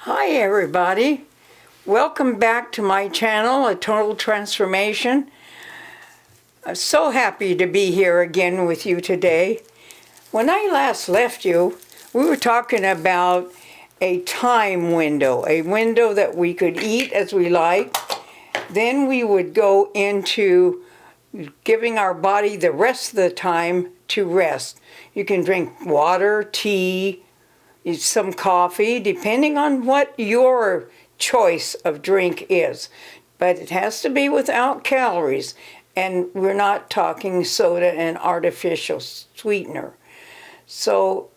Hi everybody, welcome back to my channel, A Total Transformation. I'm so happy to be here again with you today. When I last left you, we were talking about a time window, a window that we could eat as we like. Then we would go into giving our body the rest of the time to rest. You can drink water, tea, some coffee, depending on what your choice of drink is. But it has to be without calories, and we're not talking soda and artificial sweetener. So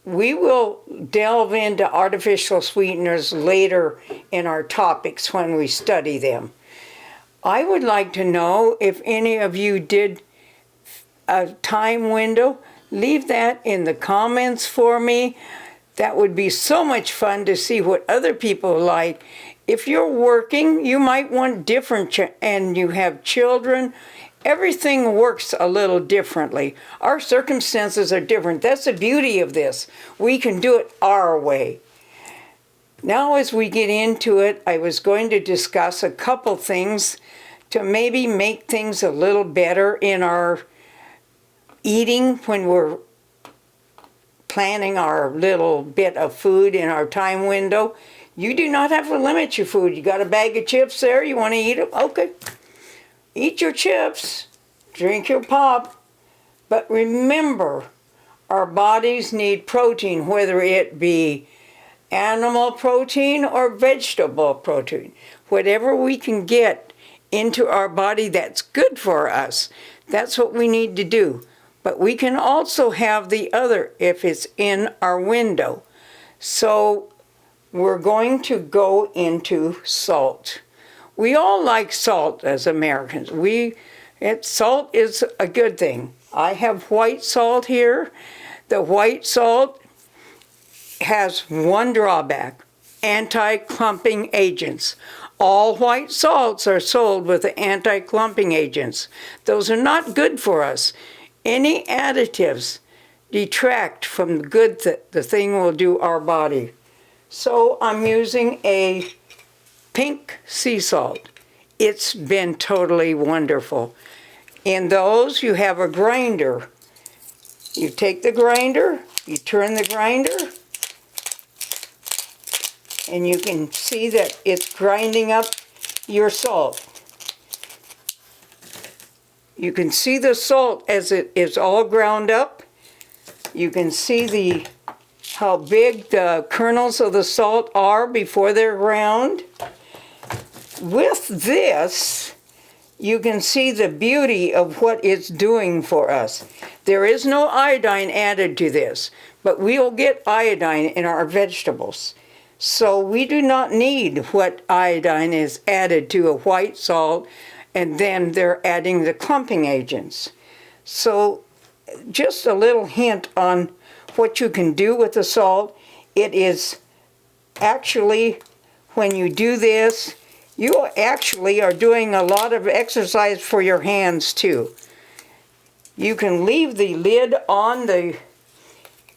we will delve into artificial sweeteners later in our topics when we study them. I would like to know if any of you did a time window. Leave that in the comments for me. That would be so much fun to see what other people like. If you're working, you might want different, and you have children, everything works a little differently. Our circumstances are different. That's the beauty of this. We can do it our way. Now as we get into it, I was going to discuss a couple things to maybe make things a little better in our eating when we're planning our little bit of food in our time window. You do not have to limit your food. You got a bag of chips there, you want to eat them? Okay. Eat your chips, drink your pop, but remember, our bodies need protein, whether it be animal protein or vegetable protein. Whatever we can get into our body that's good for us, that's what we need to do. But we can also have the other if it's in our window. So we're going to go into salt. We all like salt as Americans. Salt is a good thing. I have white salt here. The white salt has one drawback: anti-clumping agents. All white salts are sold with the anti-clumping agents. Those are not good for us. Any additives detract from the good that the thing will do our body. So I'm using a pink sea salt. It's been totally wonderful. In those, you have a grinder. You take the grinder, you turn the grinder, and you can see that it's grinding up your salt. You can see the salt as it is all ground up. You can see how big the kernels of the salt are before they're ground. With this, you can see the beauty of what it's doing for us. There is no iodine added to this, but we'll get iodine in our vegetables. So we do not need what iodine is added to a white salt, and then they're adding the clumping agents. So just a little hint on what you can do with the salt. It is actually, when you do this, you actually are doing a lot of exercise for your hands too. You can leave the lid on the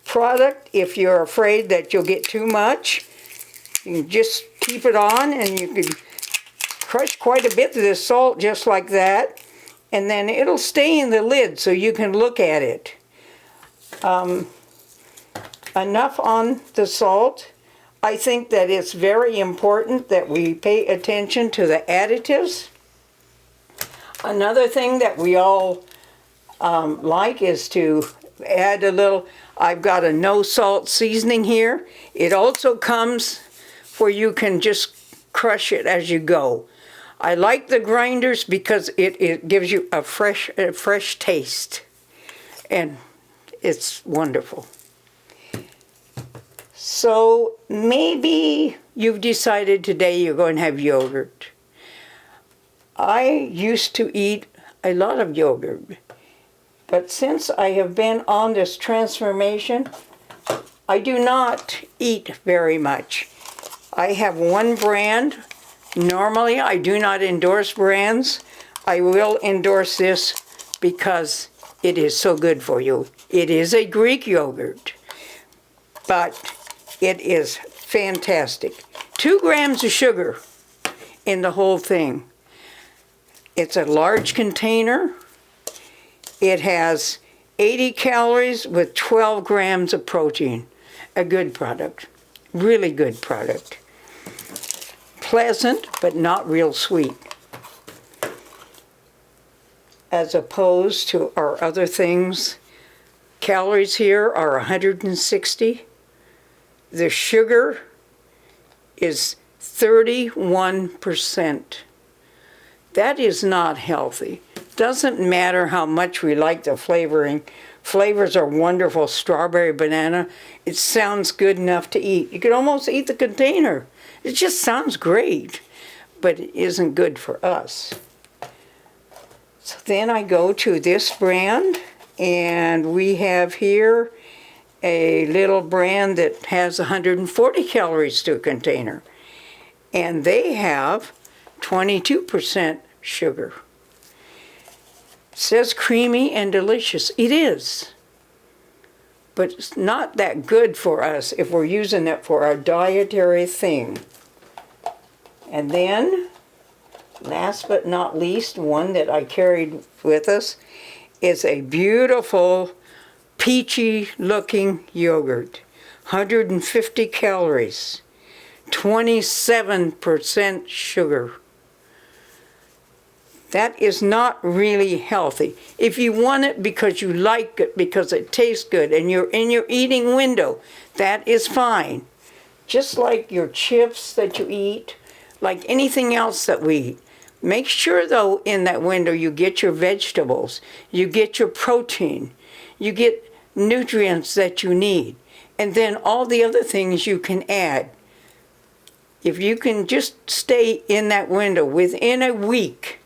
product if you're afraid that you'll get too much. You can just keep it on, and you can crush quite a bit of this salt just like that, and then it'll stay in the lid so you can look at it. Enough on the salt. I think that it's very important that we pay attention to the additives. Another thing that we all like is to add a little. I've got a no salt seasoning here. It also comes where you can just crush it as you go. I like the grinders because it gives you a fresh taste, and it's wonderful. So maybe you've decided today you're going to have yogurt. I used to eat a lot of yogurt, but since I have been on this transformation, I do not eat very much. I have one brand. Normally, I do not endorse brands. I will endorse this because it is so good for you. It is a Greek yogurt, but it is fantastic. 2 grams of sugar in the whole thing. It's a large container. It has 80 calories with 12 grams of protein. A good product. Really good product. Pleasant, but not real sweet. As opposed to our other things, calories here are 160. The sugar is 31%. That is not healthy. Doesn't matter how much we like the flavoring. Flavors are wonderful. Strawberry, banana. It sounds good enough to eat. You could almost eat the container. It just sounds great, but it isn't good for us. So then I go to this brand, and we have here a little brand that has 140 calories to a container. And they have 22% sugar. It says creamy and delicious. It is. But it's not that good for us if we're using it for our dietary thing. And then, last but not least, one that I carried with us is a beautiful peachy looking yogurt. 150 calories. 27% sugar. That is not really healthy. If you want it because you like it, because it tastes good, and you're in your eating window, that is fine. Just like your chips that you eat, like anything else that we eat. Make sure, though, in that window you get your vegetables, you get your protein, you get nutrients that you need, and then all the other things you can add. If you can just stay in that window within a week,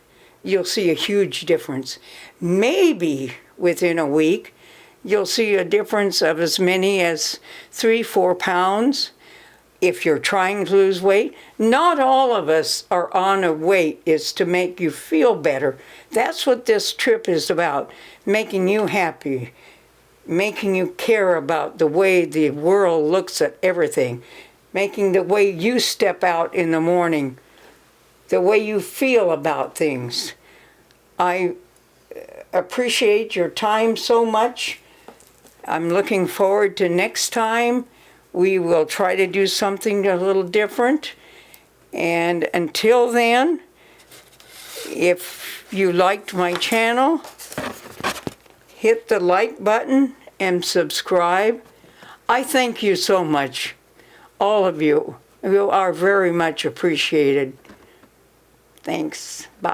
you'll see a huge difference. Maybe within a week, you'll see a difference of as many as 3-4 pounds if you're trying to lose weight. Not all of us are on a weight is to make you feel better. That's what this trip is about, making you happy, making you care about the way the world looks at everything, making the way you step out in the morning, the way you feel about things. I appreciate your time so much. I'm looking forward to next time. We will try to do something a little different. And until then, if you liked my channel, hit the like button and subscribe. I thank you so much. All of you. You are very much appreciated. Thanks. Bye.